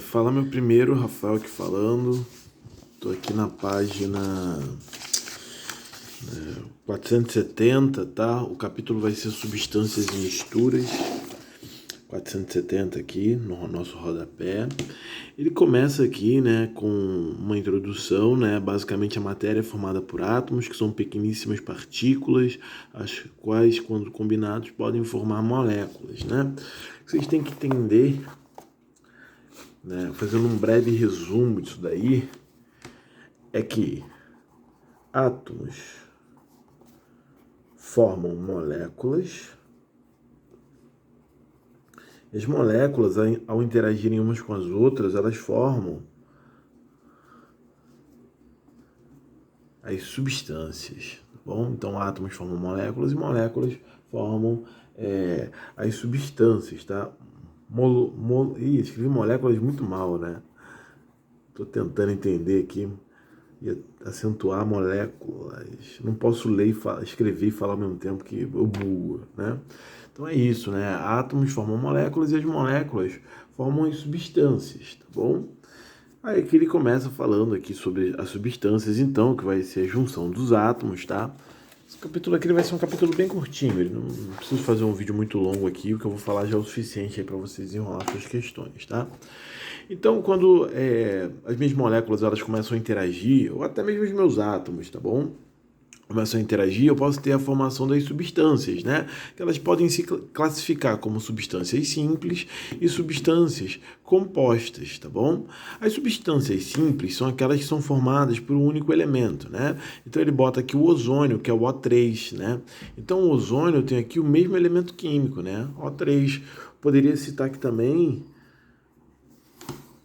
Fala meu primeiro, Rafael aqui falando. Tô aqui na página 470, tá? O capítulo vai ser substâncias e misturas. 470 aqui no nosso rodapé. Ele começa aqui, né, com uma introdução, né? Basicamente a matéria é formada por átomos, que são pequeníssimas partículas, as quais, quando combinados, podem formar moléculas, né? Vocês têm que entender, né, fazendo um breve resumo disso daí, é que átomos formam moléculas. As moléculas, ao interagirem umas com as outras, elas formam as substâncias, tá bom? Então, átomos formam moléculas e moléculas formam as substâncias, tá? Escrevi moléculas muito mal, né? Tô tentando entender aqui e acentuar moléculas. Não posso ler, escrever e falar ao mesmo tempo que eu bugo, né? Então é isso, né? Átomos formam moléculas e as moléculas formam as substâncias, tá bom? Aí aqui ele começa falando aqui sobre as substâncias, então, que vai ser a junção dos átomos, tá? Esse capítulo aqui vai ser um capítulo bem curtinho, ele não preciso fazer um vídeo muito longo aqui, o que eu vou falar já é o suficiente aí para vocês enrolar suas questões, tá? Então, quando as minhas moléculas elas começam a interagir, ou até mesmo os meus átomos, tá bom? Começam a interagir, eu posso ter a formação das substâncias, né? Que elas podem se classificar como substâncias simples e substâncias compostas, tá bom? As substâncias simples são aquelas que são formadas por um único elemento, né? Então ele bota aqui o ozônio, que é o O3, né? Então o ozônio tem aqui o mesmo elemento químico, né? O3. Poderia citar aqui também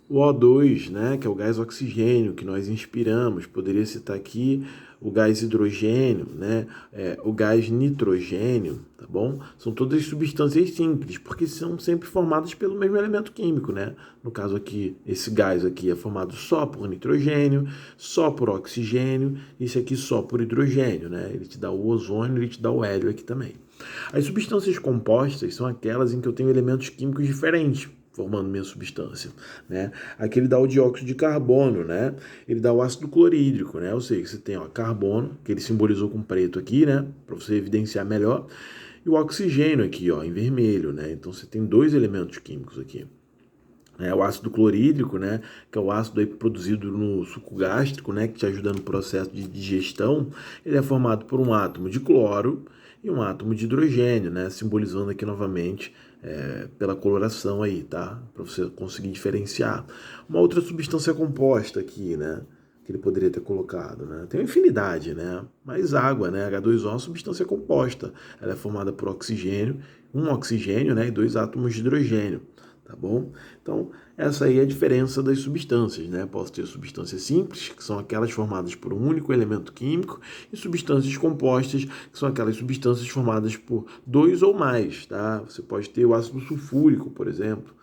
o O2, né, que é o gás oxigênio que nós inspiramos. Poderia citar aqui o gás hidrogênio, né, o gás nitrogênio, tá bom? São todas substâncias simples, porque são sempre formadas pelo mesmo elemento químico, né? No caso aqui, esse gás aqui é formado só por nitrogênio, só por oxigênio, esse aqui só por hidrogênio, né? Ele te dá o ozônio, ele te dá o hélio aqui também. As substâncias compostas são aquelas em que eu tenho elementos químicos diferentes formando minha substância, né? Aqui ele dá o dióxido de carbono, né? Ele dá o ácido clorídrico, né? Ou seja, você tem, ó, carbono, que ele simbolizou com preto aqui, né? Para você evidenciar melhor. E o oxigênio aqui, ó, em vermelho, né? Então você tem dois elementos químicos aqui. O ácido clorídrico, né, que é o ácido aí produzido no suco gástrico, né, que te ajuda no processo de digestão, ele é formado por um átomo de cloro e um átomo de hidrogênio, né, simbolizando aqui novamente pela coloração aí, tá, para você conseguir diferenciar. Uma outra substância composta aqui, né, que ele poderia ter colocado, né, tem uma infinidade, né, mas água, né, H2O é uma substância composta, ela é formada por oxigênio, um oxigênio, né, e dois átomos de hidrogênio. Tá bom? Então, essa aí é a diferença das substâncias, né? Posso ter substâncias simples, que são aquelas formadas por um único elemento químico, e substâncias compostas, que são aquelas substâncias formadas por dois ou mais, tá? Você pode ter o ácido sulfúrico, por exemplo,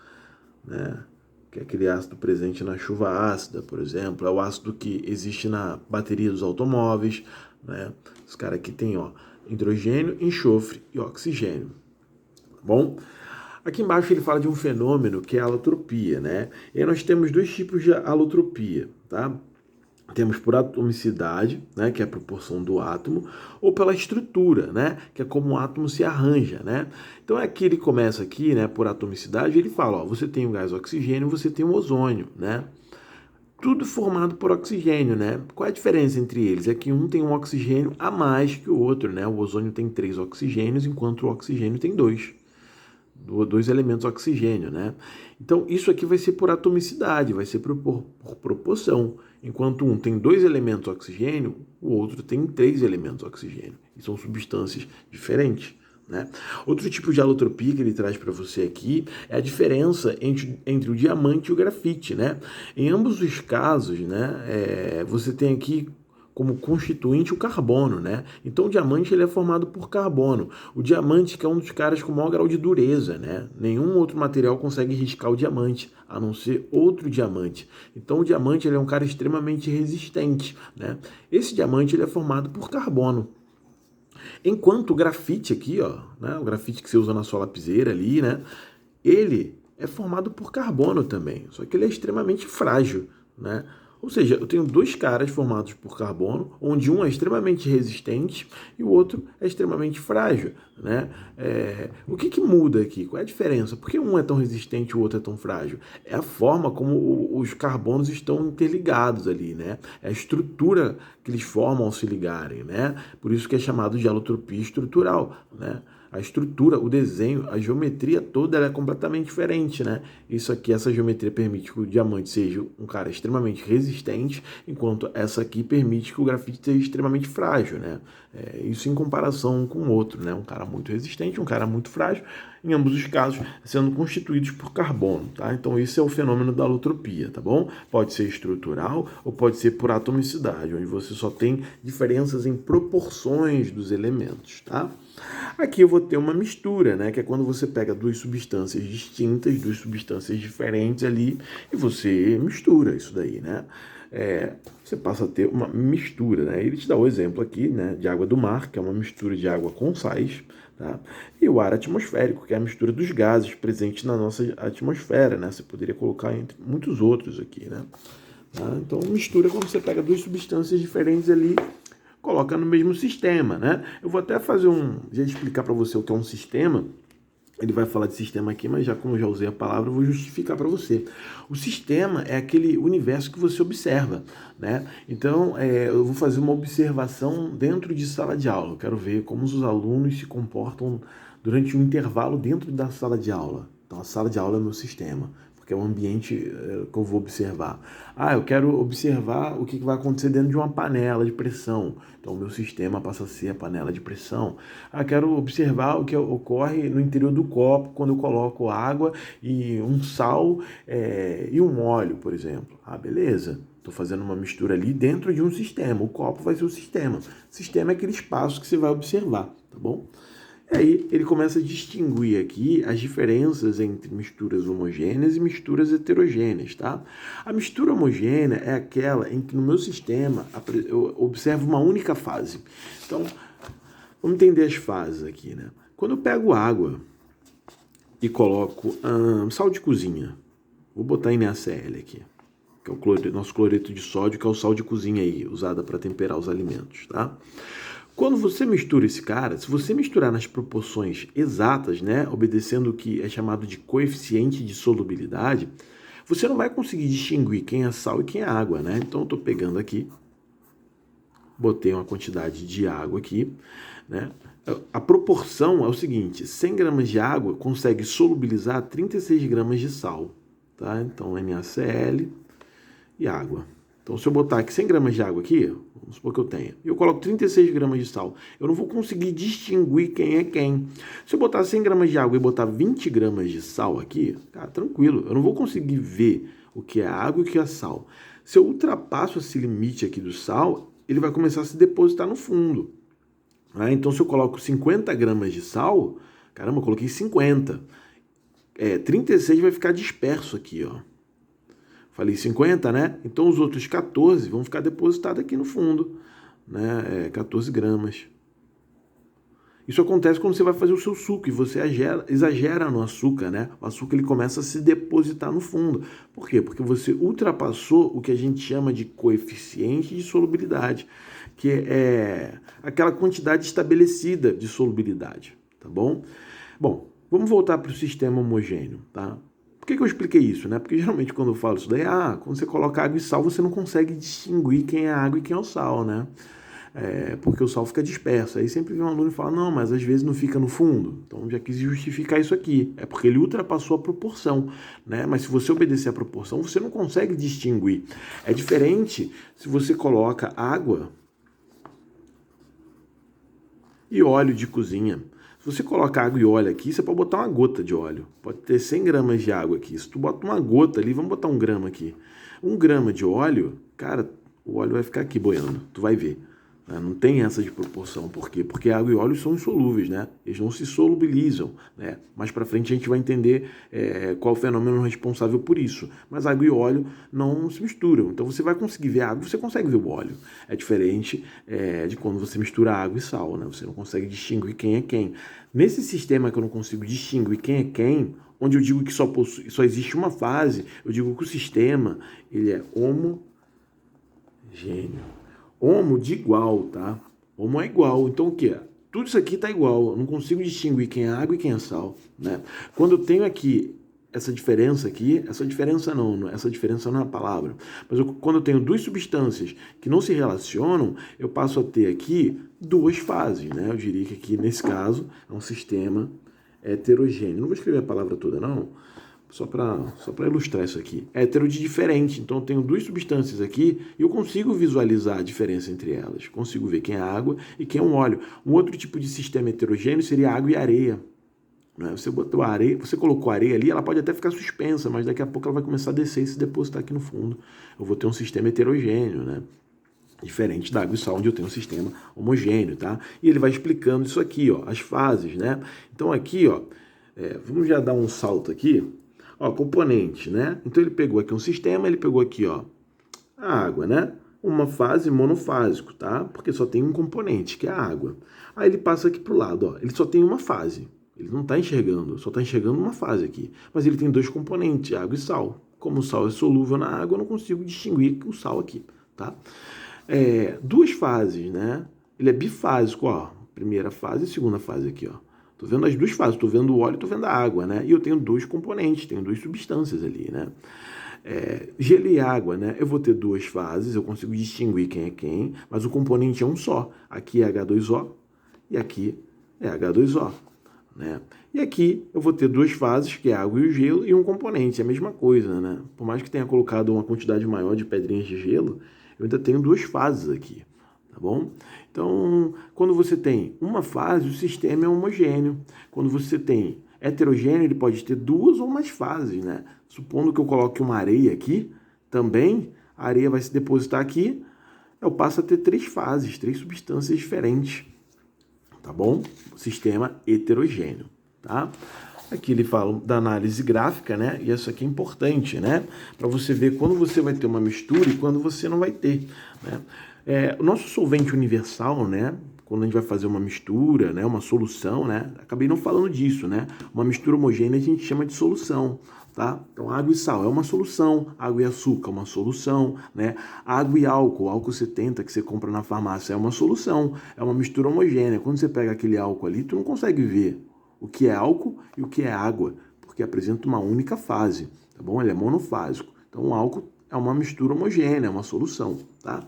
né? Que é aquele ácido presente na chuva ácida, por exemplo, é o ácido que existe na bateria dos automóveis, né? Os caras aqui tem, ó, hidrogênio, enxofre e oxigênio, tá bom? Aqui embaixo ele fala de um fenômeno que é a alotropia, né? E aí nós temos dois tipos de alotropia, tá? Temos por atomicidade, né, que é a proporção do átomo, ou pela estrutura, né, que é como o átomo se arranja, né? Então aqui ele começa aqui, né, por atomicidade, ele fala, ó, você tem o gás oxigênio, você tem o ozônio, né? Tudo formado por oxigênio, né? Qual é a diferença entre eles? É que um tem um oxigênio a mais que o outro, né? O ozônio tem 3 oxigênios, enquanto o oxigênio tem 2. Dois elementos oxigênio, né? Então, isso aqui vai ser por atomicidade, vai ser por proporção. Enquanto um tem 2 elementos oxigênio, o outro tem 3 elementos oxigênio. E são substâncias diferentes, né? Outro tipo de alotropia que ele traz para você aqui é a diferença entre o diamante e o grafite, né? Em ambos os casos, né, você tem aqui como constituinte o carbono, né? Então o diamante ele é formado por carbono. O diamante que é um dos caras com maior grau de dureza, né? Nenhum outro material consegue riscar o diamante, a não ser outro diamante. Então o diamante ele é um cara extremamente resistente, né? Esse diamante ele é formado por carbono. Enquanto o grafite aqui, ó, né? O grafite que você usa na sua lapiseira ali, né? Ele é formado por carbono também, só que ele é extremamente frágil, né? Ou seja, eu tenho dois caras formados por carbono, onde um é extremamente resistente e o outro é extremamente frágil, né? O que muda aqui? Qual é a diferença? Por que um é tão resistente e o outro é tão frágil? É a forma como os carbonos estão interligados ali, né? É a estrutura que eles formam ao se ligarem, né? Por isso que é chamado de alotropia estrutural, né? A estrutura, o desenho, a geometria toda ela é completamente diferente, né? Isso aqui, essa geometria permite que o diamante seja um cara extremamente resistente, enquanto essa aqui permite que o grafite seja extremamente frágil, né? Isso em comparação com o outro, né? Um cara muito resistente, um cara muito frágil, em ambos os casos sendo constituídos por carbono, tá? Então esse é o fenômeno da alotropia, tá bom? Pode ser estrutural ou pode ser por atomicidade, onde você só tem diferenças em proporções dos elementos, tá? Aqui eu vou ter uma mistura, né? Que é quando você pega duas substâncias distintas, duas substâncias diferentes ali, e você mistura isso daí, né? Você passa a ter uma mistura, né? Ele te dá o exemplo aqui, né? De água do mar, que é uma mistura de água com sais, tá? E o ar atmosférico, que é a mistura dos gases presentes na nossa atmosfera, né? Você poderia colocar entre muitos outros aqui, né? Tá? Então, mistura é quando você pega duas substâncias diferentes ali, coloca no mesmo sistema, né? Eu vou até já explicar para você o que é um sistema. Ele vai falar de sistema aqui, mas já como eu já usei a palavra, eu vou justificar para você. O sistema é aquele universo que você observa, né? Então, eu vou fazer uma observação dentro de sala de aula. Eu quero ver como os alunos se comportam durante um intervalo dentro da sala de aula. Então, a sala de aula é o meu sistema, porque é o ambiente que eu vou observar. Eu quero observar o que vai acontecer dentro de uma panela de pressão. Então, o meu sistema passa a ser a panela de pressão. Quero observar o que ocorre no interior do copo quando eu coloco água e um sal e um óleo, por exemplo. Beleza. Estou fazendo uma mistura ali dentro de um sistema. O copo vai ser o sistema. O sistema é aquele espaço que você vai observar, tá bom? E aí ele começa a distinguir aqui as diferenças entre misturas homogêneas e misturas heterogêneas, tá? A mistura homogênea é aquela em que no meu sistema eu observo uma única fase. Então, vamos entender as fases aqui, né? Quando eu pego água e coloco sal de cozinha, vou botar NaCl aqui, que é o nosso cloreto de sódio, que é o sal de cozinha aí, usado para temperar os alimentos, tá? Quando você mistura esse cara, se você misturar nas proporções exatas, né, obedecendo o que é chamado de coeficiente de solubilidade, você não vai conseguir distinguir quem é sal e quem é água, né? Então eu estou pegando aqui, botei uma quantidade de água aqui, né? A proporção é o seguinte: 100 gramas de água consegue solubilizar 36 gramas de sal, tá? Então NaCl e água. Então, se eu botar aqui 100 gramas de água aqui, vamos supor que eu tenha, e eu coloco 36 gramas de sal, eu não vou conseguir distinguir quem é quem. Se eu botar 100 gramas de água e botar 20 gramas de sal aqui, cara, tranquilo, eu não vou conseguir ver o que é água e o que é sal. Se eu ultrapasso esse limite aqui do sal, ele vai começar a se depositar no fundo. Então, se eu coloco 50 gramas de sal, caramba, eu coloquei 50. 36 vai ficar disperso aqui, ó. Falei 50, né? Então os outros 14 vão ficar depositados aqui no fundo, né? 14 gramas. Isso acontece quando você vai fazer o seu suco e você exagera no açúcar, né? O açúcar ele começa a se depositar no fundo. Por quê? Porque você ultrapassou o que a gente chama de coeficiente de solubilidade, que é aquela quantidade estabelecida de solubilidade, tá bom? Bom, vamos voltar para o sistema homogêneo, tá? Por que eu expliquei isso, né? Porque geralmente quando eu falo isso daí, quando você coloca água e sal, você não consegue distinguir quem é a água e quem é o sal, né? Porque o sal fica disperso. Aí sempre vem um aluno e fala, não, mas às vezes não fica no fundo. Então já quis justificar isso aqui. É porque ele ultrapassou a proporção, né? Mas se você obedecer a proporção, você não consegue distinguir. É diferente se você coloca água e óleo de cozinha. Se você coloca água e óleo aqui, você pode botar uma gota de óleo. Pode ter 100 gramas de água aqui. Se tu bota uma gota ali, vamos botar 1 grama aqui. 1 grama de óleo, cara, o óleo vai ficar aqui boiando. Tu vai ver. Não tem essa de proporção. Por quê? Porque água e óleo são insolúveis, né? Eles não se solubilizam, né? Mais para frente a gente vai entender qual o fenômeno responsável por isso. Mas água e óleo não se misturam. Então você vai conseguir ver a água, você consegue ver o óleo. É diferente de quando você mistura água e sal, né? Você não consegue distinguir quem é quem. Nesse sistema que eu não consigo distinguir quem é quem, onde eu digo que só existe uma fase, eu digo que o sistema ele é homogêneo. Homo de igual, tá? Homo é igual. Então o que é? Tudo isso aqui está igual. Eu não consigo distinguir quem é água e quem é sal, né? Quando eu tenho aqui essa diferença aqui, essa diferença não é a palavra, mas quando eu tenho duas substâncias que não se relacionam, eu passo a ter aqui duas fases, né? Eu diria que aqui, nesse caso, é um sistema heterogêneo. Não vou escrever a palavra toda, não, só para ilustrar isso aqui. Hétero de diferente, então eu tenho duas substâncias aqui e eu consigo visualizar a diferença entre elas. Consigo ver quem é água e quem é um óleo. Um outro tipo de sistema heterogêneo seria água e areia. Você botou areia, você colocou areia ali, ela pode até ficar suspensa, mas daqui a pouco ela vai começar a descer e se depositar aqui no fundo. Eu vou ter um sistema heterogêneo, né? Diferente da água e sal, onde eu tenho um sistema homogêneo, tá? E ele vai explicando isso aqui, ó, as fases, né? Então aqui, ó, vamos já dar um salto aqui, ó, componente, né? Então ele pegou aqui um sistema, ele pegou aqui, ó, a água, né? Uma fase monofásico, tá? Porque só tem um componente, que é a água. Aí ele passa aqui pro lado, ó, ele só tem uma fase. Ele não está enxergando, só está enxergando uma fase aqui. Mas ele tem dois componentes, água e sal. Como o sal é solúvel na água, eu não consigo distinguir o sal aqui, tá? Duas fases, né? Ele é bifásico, ó. Primeira fase e segunda fase aqui, ó. Tô vendo as duas fases, tô vendo o óleo e tô vendo a água, né? E eu tenho dois componentes, tenho duas substâncias ali, né? Gelo e água, né? Eu vou ter duas fases, eu consigo distinguir quem é quem, mas o componente é um só. Aqui é H2O e aqui é H2O. Né? E aqui eu vou ter duas fases, que é a água e o gelo, e um componente, é a mesma coisa, né? Por mais que tenha colocado uma quantidade maior de pedrinhas de gelo, eu ainda tenho duas fases aqui, tá bom? Então, quando você tem uma fase, o sistema é homogêneo. Quando você tem heterogêneo, ele pode ter duas ou mais fases, né? Supondo que eu coloque uma areia aqui, também a areia vai se depositar aqui, eu passo a ter três fases, três substâncias diferentes. Tá bom? Sistema heterogêneo, tá? Aqui ele fala da análise gráfica, né? E isso aqui é importante, né? Para você ver quando você vai ter uma mistura e quando você não vai ter, né? O nosso solvente universal, né? Quando a gente vai fazer uma mistura, né? Uma solução, né? Acabei não falando disso, né? Uma mistura homogênea a gente chama de solução. Tá? Então, água e sal é uma solução, água e açúcar é uma solução, né? Água e álcool 70 que você compra na farmácia é uma solução, é uma mistura homogênea. Quando você pega aquele álcool ali, tu não consegue ver o que é álcool e o que é água, porque apresenta uma única fase, tá bom? Ele é monofásico. Então, o álcool é uma mistura homogênea, é uma solução, tá?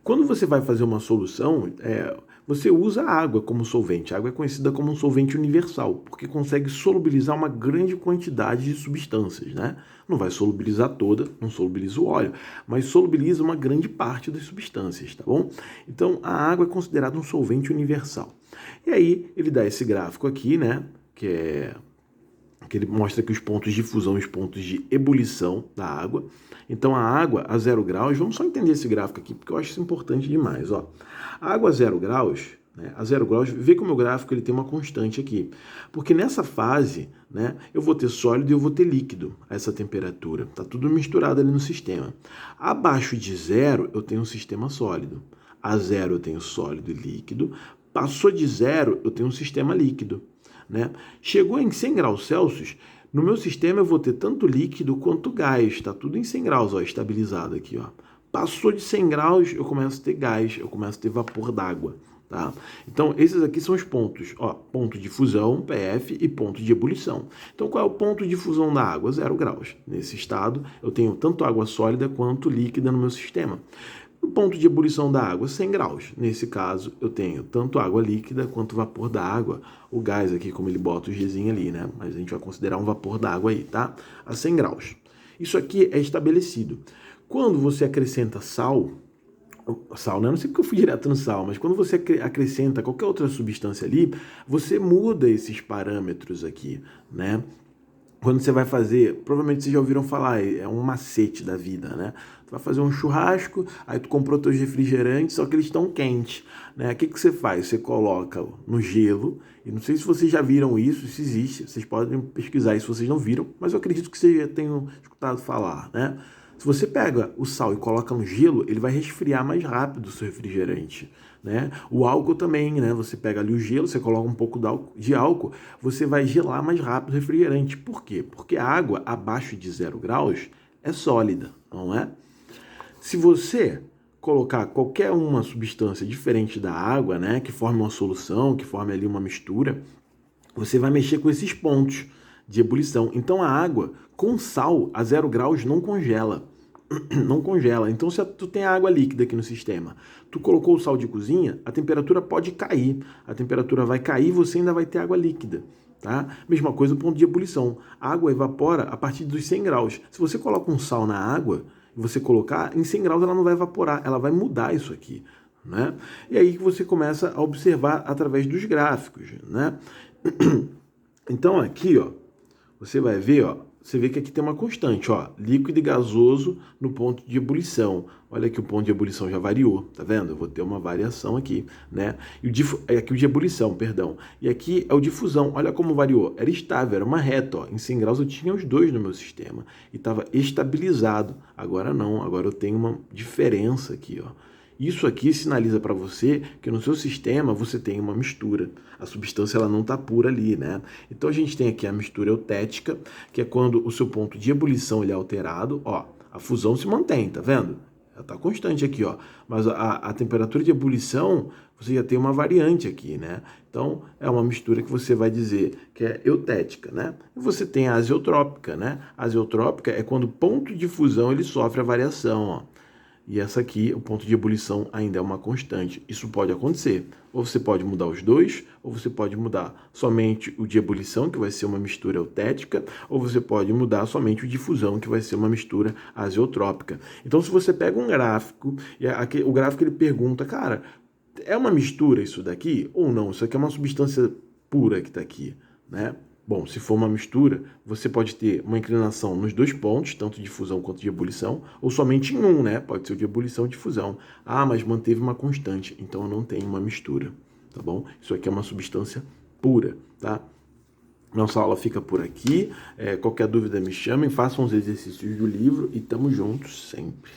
Quando você vai fazer uma solução, você usa a água como solvente. A água é conhecida como um solvente universal, porque consegue solubilizar uma grande quantidade de substâncias, né? Não vai solubilizar toda, não solubiliza o óleo, mas solubiliza uma grande parte das substâncias, tá bom? Então, a água é considerada um solvente universal. E aí, ele dá esse gráfico aqui, né? Que ele mostra aqui os pontos de fusão e os pontos de ebulição da água. Então, a água a 0 graus, vamos só entender esse gráfico aqui, porque eu acho isso importante demais, ó. A água a 0 graus, né, a 0 graus, vê que o meu gráfico ele tem uma constante aqui. Porque nessa fase, né, eu vou ter sólido e eu vou ter líquido a essa temperatura. Tá tudo misturado ali no sistema. Abaixo de 0, eu tenho um sistema sólido. A 0 eu tenho sólido e líquido. Passou de 0, eu tenho um sistema líquido. Né? Chegou em 100 graus Celsius, no meu sistema eu vou ter tanto líquido quanto gás, está tudo em 100 graus, ó, estabilizado aqui. Ó. Passou de 100 graus, eu começo a ter gás, eu começo a ter vapor d'água. Tá? Então, esses aqui são os pontos, ó, ponto de fusão, PF, e ponto de ebulição. Então, qual é o ponto de fusão da água? 0 graus. Nesse estado, eu tenho tanto água sólida quanto líquida no meu sistema. O ponto de ebulição da água, 100 graus. Nesse caso, eu tenho tanto água líquida quanto vapor da água. O gás aqui, como ele bota o Gzinho ali, né? Mas a gente vai considerar um vapor da água aí, tá? A 100 graus. Isso aqui é estabelecido. Quando você acrescenta sal, né? Não sei porque eu fui direto no sal, mas quando você acrescenta qualquer outra substância ali, você muda esses parâmetros aqui, né? Quando você vai fazer, provavelmente vocês já ouviram falar, é um macete da vida, né? Tu vai fazer um churrasco, aí tu comprou teus refrigerantes, só que eles estão quentes, né? O que você faz? Você coloca no gelo, e não sei se vocês já viram isso, se existe, vocês podem pesquisar isso se vocês não viram, mas eu acredito que vocês já tenham escutado falar, né? Se você pega o sal e coloca no gelo, ele vai resfriar mais rápido o seu refrigerante, né? O álcool também, né? Você pega ali o gelo, você coloca um pouco de álcool, você vai gelar mais rápido o refrigerante. Por quê? Porque a água abaixo de 0 graus é sólida, não é? Se você colocar qualquer uma substância diferente da água, né, que forme uma solução, que forme ali uma mistura, você vai mexer com esses pontos de ebulição. Então a água com sal a 0 graus não congela. Não congela. Então, se tu tem água líquida aqui no sistema, tu colocou o sal de cozinha, a temperatura pode cair. A temperatura vai cair e você ainda vai ter água líquida. Tá? Mesma coisa o ponto de ebulição. A água evapora a partir dos 100 graus. Se você coloca um sal na água e você colocar, em 100 graus ela não vai evaporar, ela vai mudar isso aqui. Né? E aí que você começa a observar através dos gráficos. Né? Então aqui, ó, você vai ver, ó, você vê que aqui tem uma constante, ó, líquido e gasoso no ponto de ebulição. Olha que o ponto de ebulição já variou, tá vendo? Eu vou ter uma variação aqui, né? E aqui o de ebulição, perdão. E aqui é o de fusão, olha como variou. Era estável, era uma reta, ó. Em 100 graus eu tinha os dois no meu sistema e estava estabilizado. Agora não, agora eu tenho uma diferença aqui, ó. Isso aqui sinaliza para você que no seu sistema você tem uma mistura. A substância ela não está pura ali, né? Então a gente tem aqui a mistura eutética, que é quando o seu ponto de ebulição ele é alterado. Ó, a fusão se mantém, tá vendo? Ela está constante aqui, ó. Mas a temperatura de ebulição, você já tem uma variante aqui, né? Então é uma mistura que você vai dizer que é eutética, né? E você tem a azeotrópica, né? A azeotrópica é quando o ponto de fusão ele sofre a variação, ó. E essa aqui, o ponto de ebulição ainda é uma constante. Isso pode acontecer. Ou você pode mudar os dois, ou você pode mudar somente o de ebulição, que vai ser uma mistura eutética, ou você pode mudar somente o de fusão, que vai ser uma mistura azeotrópica. Então, se você pega um gráfico, e o gráfico ele pergunta, cara, é uma mistura isso daqui ou não? Isso aqui é uma substância pura que está aqui, né? Bom, se for uma mistura, você pode ter uma inclinação nos dois pontos, tanto de fusão quanto de ebulição, ou somente em um, né? Pode ser o de ebulição ou de fusão. Ah, mas manteve uma constante, então eu não tenho uma mistura, tá bom? Isso aqui é uma substância pura, tá? Nossa aula fica por aqui. Qualquer dúvida me chamem, façam os exercícios do livro e tamo juntos sempre.